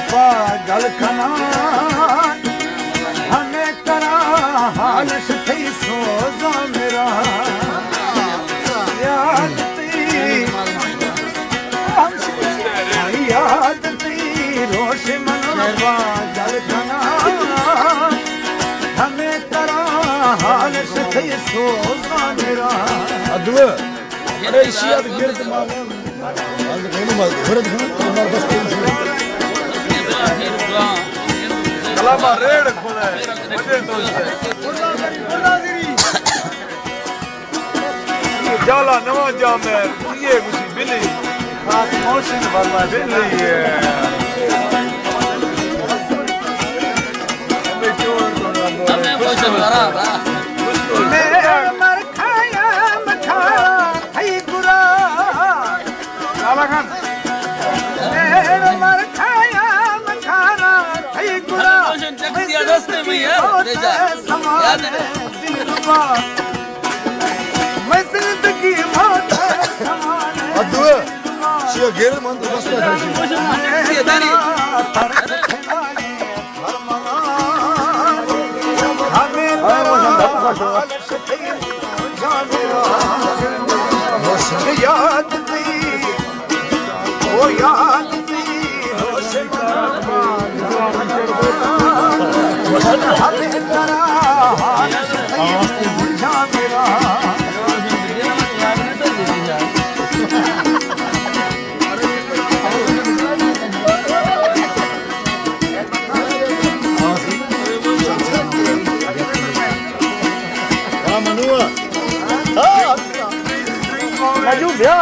पागल खना हमें करा हाल सही सोजा मेरा याद ती रोश मना पागल खना हमें करा हाल सही सोजा मेरा अदुआ अरे इशिया गिरत मालूम आज कहने मत भरत हूं तुम्हारे बस कलामा रेड खोला है मजे तो जाला नवा जाम है ये कुछ बिल्ली खास मौसम वाला बिल्ली है हमें जोर हमें मौसम लड़ा मैं मर खाया मखा है गुरा काला खान मैं मर खाया मखा है गुरा रास्ते में यार याद है मैं जिंदगी मौत अदुआ शिया गिरत मन बस ये दानी याद दी वो याद दी हमें करा हाल बुझा मेरा मजू भैया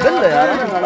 दिल यार घर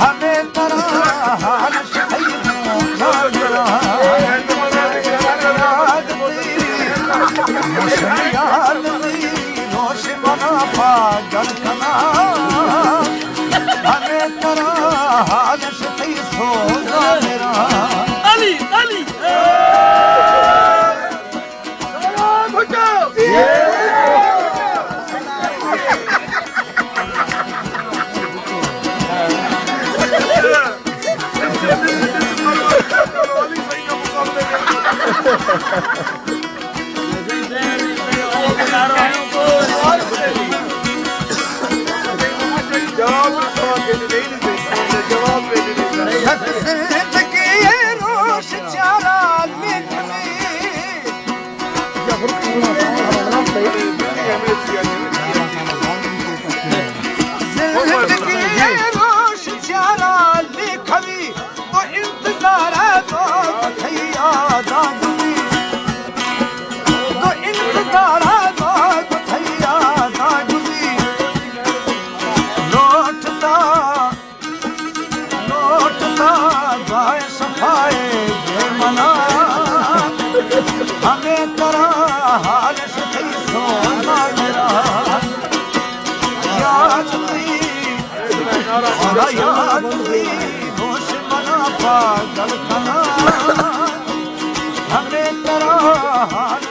हमें तरह हाल रोश मना पागल खना हमें तरह हाल सही सोजा मेरा अली अली रोश चारा रोश चारा लिखवी तो इंतजार तो भैया दादी तो इंतजार तो भैया दादी लौटता जाए सफाए मना हमें तरह हाल सही सोना मेरा याद दी होश मना पागल खना हमें तरह हाल